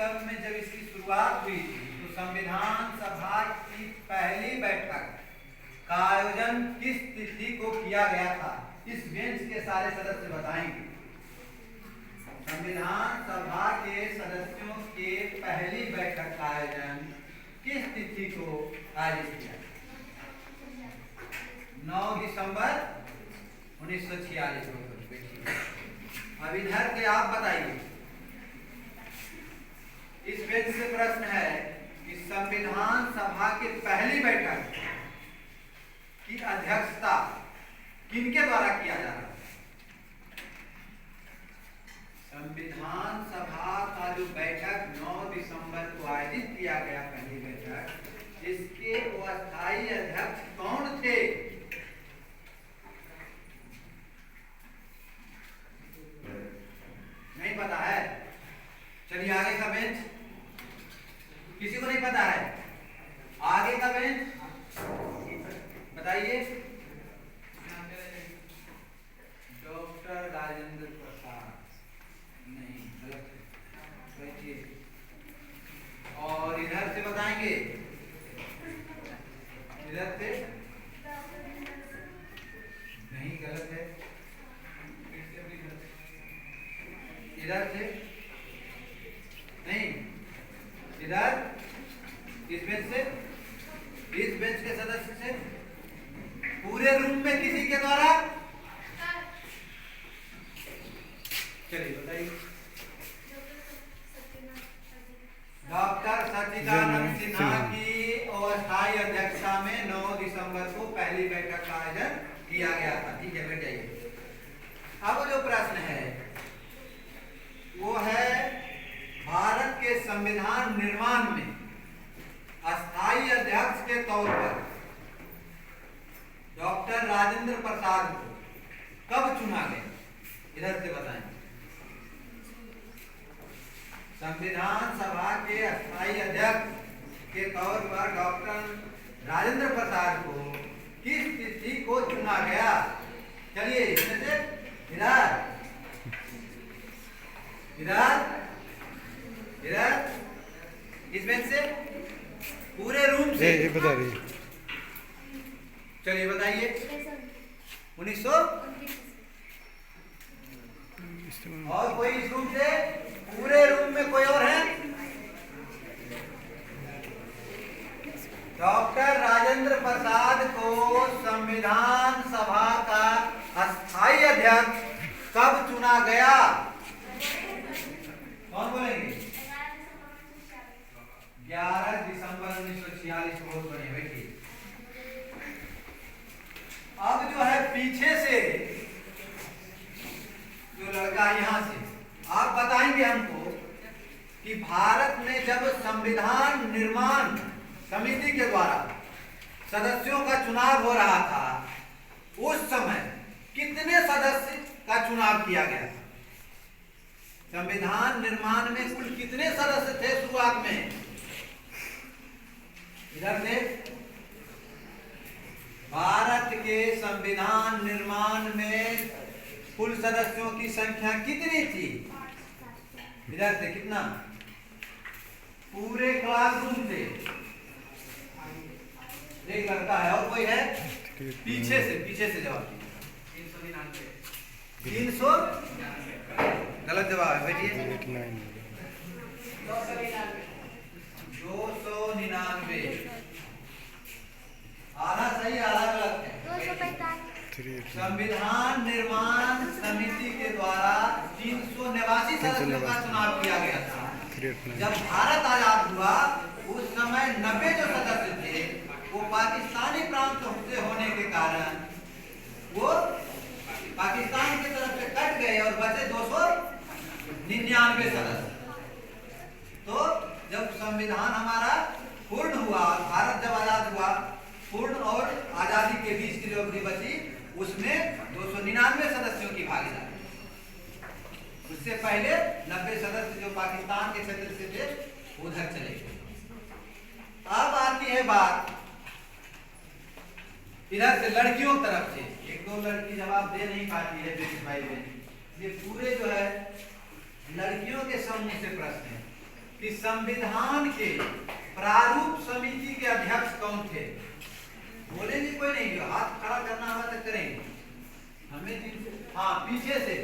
कब में जब इसकी शुरुआत हुई थी तो संविधान सभा की पहली बैठक का आयोजन किस तिथि को किया गया था? इस बेंच के सारे सदस्य बताएंगे। संविधान सभा के सदस्यों के पहली बैठक का आयोजन किस तिथि को आयोजित किया? 9 दिसंबर 1946 को। अब इधर के आप बताइए। इस पेज से प्रश्न है कि संविधान सभा की पहली बैठक की अध्यक्षता किनके द्वारा किया जा रहा है? संविधान सभा का जो बैठक 9 दिसंबर को आयोजित किया गया, पहली बैठक, इसके अस्थायी अध्यक्ष कौन थे? नहीं पता है? चलिए आगे का बेंच। किसी को नहीं पता है? आगे का बेंच बताइए। डॉक्टर राजेंद्र प्रसाद। नहीं, गलत है। बैठिए। और इधर से बताएंगे। इधर से नहीं, गलत है। इधर से नहीं, इधर इस बेंच से, इस बेंच के सदस्य से, पूरे रूम में किसी के द्वारा? चलिए बताइए। डॉक्टर सच्चिदानंद सिन्हा की अस्थायी अध्यक्षता में 9 दिसंबर को पहली बैठक का आयोजन किया गया था। ठीक है, बैठ जाइए। अब जो प्रश्न है वो है भारत के संविधान निर्माण में अस्थायी अध्यक्ष के तौर पर डॉक्टर राजेंद्र प्रसाद को कब चुना गया? इधर से बताएं। संविधान सभा के अस्थायी अध्यक्ष के तौर पर डॉक्टर राजेंद्र प्रसाद को किस तिथि को चुना गया? चलिए इसमें से इधर इधर इधर इस बेंच से, पूरे रूम से बता रही। चलिए बताइए। 1900। और कोई इस रूम से? पूरे रूम में कोई और है? डॉक्टर राजेंद्र प्रसाद को संविधान सभा का अस्थायी अध्यक्ष कब चुना गया? कौन बोलेंगे? 11 दिसंबर 1946। बहुत बढ़िया, बैठिए। अब जो है पीछे से जो लड़का यहां से, आप बताएंगे हमको कि भारत में जब संविधान निर्माण समिति के द्वारा सदस्यों का चुनाव हो रहा था, उस समय कितने सदस्य का चुनाव किया गया था? संविधान निर्माण में कुल कितने सदस्य थे शुरुआत में? इधर से भारत के संविधान निर्माण में कुल सदस्यों की संख्या कितनी थी? इधर से कितना? पूरे क्लासरूम से एक लड़का है, और कोई है? पीछे से जवाब दीजिए। 300। गलत जवाब है, बैठिए। 299। आधा सही आधा गलत है। संविधान निर्माण समिति के द्वारा 389 सदस्यों का चुनाव किया गया था। जब भारत आजाद हुआ उस समय 90 जो सदस्य थे वो पाकिस्तानी प्रांत से होने के कारण वो पाकिस्तान की तरफ से कट गए और बचे 299 सदस्य। तो जब संविधान हमारा पूर्ण हुआ, भारत जब आजाद हुआ, पूर्ण और आजादी के बीच की जो अवधि बची उसमें 299 सदस्यों की भागीदारी। उससे पहले 90 सदस्य जो पाकिस्तान के क्षेत्र से थे उधर चले गए। अब आती है बात इधर से लड़कियों तरफ से। एक दो लड़की जवाब दे नहीं पाती है बेटी भाई बहन, ये पूरे जो है लड़कियों के समूह से प्रश्न है। कि संविधान के प्रारूप समिति के अध्यक्ष कौन थे? बोलेंगे कोई नहीं, हाथ खड़ा करना हुआ तो करेंगे हमें। हाँ, पीछे से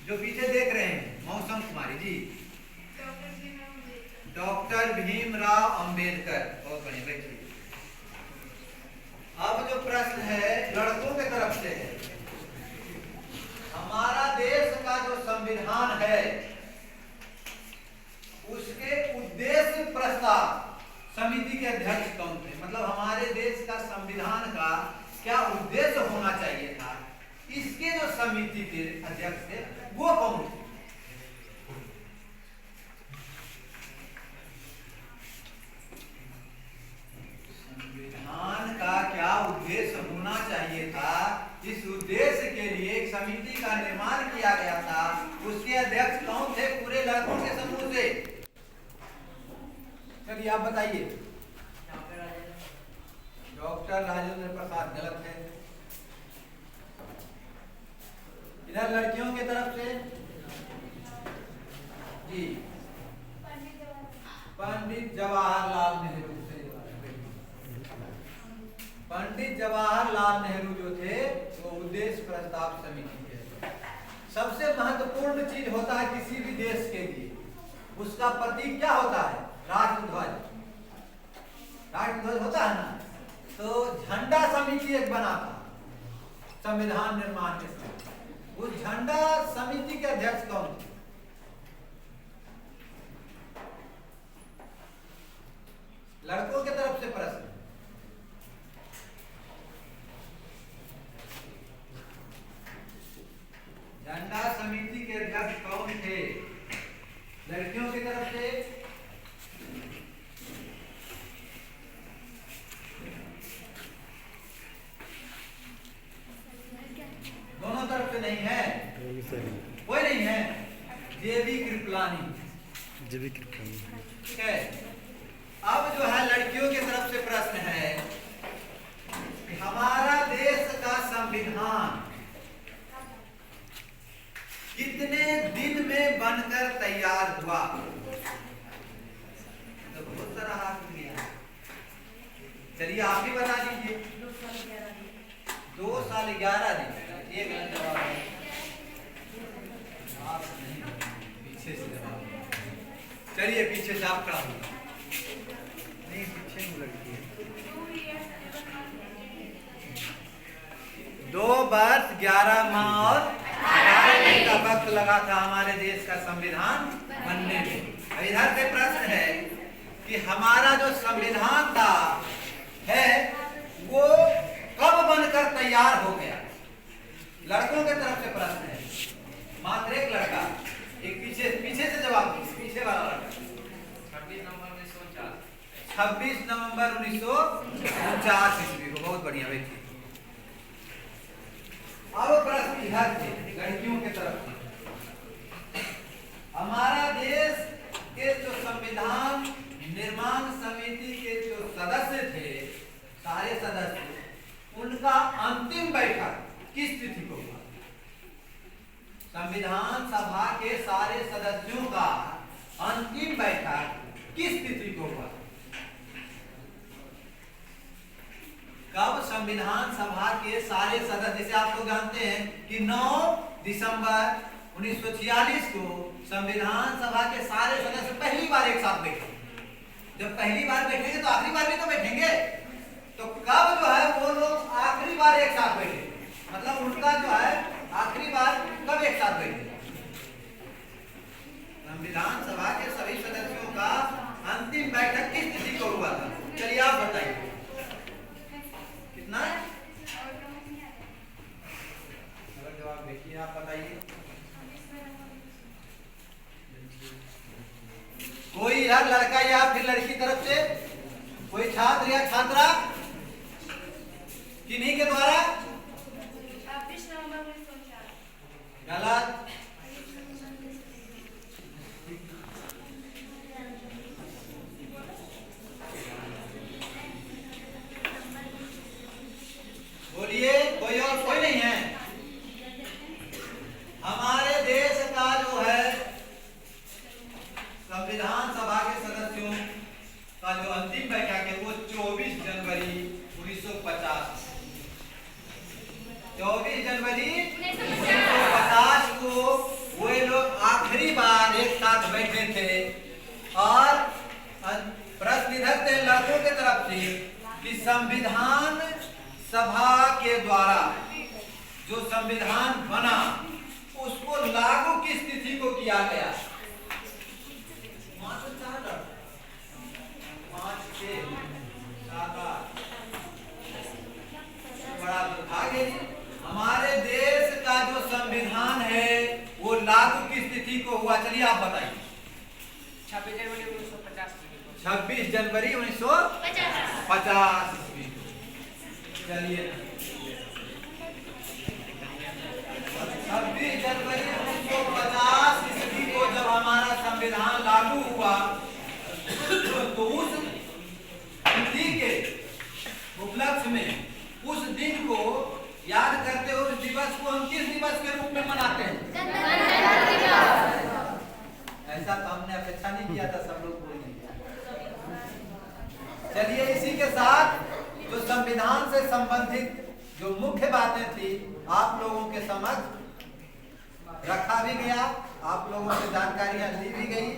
जो पीछे देख रहे हैं, मौसम कुमारी जी। डॉक्टर भीमराव अंबेडकर। बहुत बढ़िया, बैठिए। अब जो प्रश्न है लड़कों के तरफ से है, हमारा देश का जो संविधान है उसके उद्देश्य प्रस्ताव समिति के अध्यक्ष कौन थे? मतलब हमारे देश का संविधान का क्या उद्देश्य होना चाहिए था, इसके जो समिति के अध्यक्ष थे वो कौन थे? संविधान का क्या उद्देश्य होना चाहिए था, इस उद्देश्य के लिए एक समिति का निर्माण किया गया था, उसके अध्यक्ष कौन थे पूरे लड़कों के समूह से? चलिए आप बताइए। डॉक्टर राजेंद्र प्रसाद। गलत है। इधर लड़कियों की तरफ से जी पंडित जवाहरलाल नेहरू। पंडित जवाहरलाल नेहरू जो थे वो उद्देश्य प्रस्ताव समिति के। सबसे महत्वपूर्ण चीज होता है किसी भी देश के लिए, उसका प्रतीक क्या होता है? राष्ट्रध्वज। राष्ट्रध्वज होता है ना, तो झंडा समिति एक बना था संविधान निर्माण के समय। उस झंडा समिति के अध्यक्ष कौन थे? लड़कों की तरफ से प्रश्न। झंडा समिति के अध्यक्ष कौन थे? लड़कियों की तरफ से दोनों तरफ से नहीं है, कोई नहीं है। जेबी कृपलानी। ठीक है। अब जो है लड़कियों की तरफ से प्रश्न है कि हमारा देश का संविधान कितने दिन में बनकर तैयार हुआ? तो बहुत सारा हाथ दिया। चलिए आप ही बता दीजिए। 2 साल 11 दिन। ये गलत जवाब है। आप नहीं, पीछे से जवाब। चलिए पीछे से आप खड़ा हो। नहीं, पीछे में लड़की है। 2 वर्ष 11 माह और 18 दिन का वक्त लगा था हमारे देश का संविधान बनने में। इधर से प्रश्न है कि हमारा जो संविधान था है वो कब बनकर तैयार हो गया? लड़कों की तरफ से प्रश्न है। मात्र एक लड़का, एक पीछे से जवाब दीजिए। पीछे वाला लड़का। 26 नवंबर 1949 ईस्वी को। बहुत बढ़िया, बैठिए। अब प्रश्न इधर से लड़कियों की तरफ से। हमारा देश के जो संविधान निर्माण समिति के जो सदस्य थे, सारे सदस्य, उनका अंतिम बैठक किस तिथि को हुआ? संविधान सभा के सारे सदस्यों का अंतिम बैठक किस तिथि को हुआ? कब संविधान सभा के सारे सदस्य, जैसे आप लोग जानते हैं कि 9 दिसंबर 1946 को संविधान सभा के सारे सदस्य पहली बार एक साथ बैठे। जब पहली बार बैठेंगे तो आखिरी बार भी तो बैठेंगे। तो कब जो है वो लोग आखिरी बार एक साथ बैठे, मतलब उनका जो है आखिरी बार कब एक साथ बैठे? संविधान सभा के सभी सदस्यों का अंतिम बैठक किस तिथि को हुआ था? चलिए आप बताइए। कितना? अगर जवाब देखिए, आप बताइए। कोई इधर लड़का या फिर लड़की तरफ से कोई छात्र या छात्रा किन्हीं के द्वारा? 26 नवंबर 1904। गलत। बोलिए, कोई और कोई नहीं है? हमारे देश का जो है संविधान सभा के सदस्यों का जो अंतिम बैठक है वो 24 जनवरी 1950 24 जनवरी 1950 को वे लोग आखिरी बार एक साथ बैठे थे और प्रश्न इधर थे लड़कों के तरफ से कि संविधान सभा के द्वारा जो संविधान बना उसको लागू किस तिथि को किया गया। 5 6 7 बड़ा आगे हमारे देश का जो संविधान है वो लागू किस तिथि को हुआ, चलिए आप बताइए। 26 जनवरी 1950 चलिए 26 जनवरी 1950 ईस्वी को जब हमारा संविधान लागू हुआ तो उस तिथि के उपलक्ष्य में उस दिन को याद करते हुए उस दिवस को हम किस दिवस के रूप में मनाते हैं? ऐसा तो हमने अपेक्षा नहीं किया था, सब लोग बोलेंगे। चलिए इसी के साथ जो संविधान से संबंधित जो मुख्य बातें थी आप लोगों के समक्ष रखा भी गया, आप लोगों से जानकारियां ली भी गई।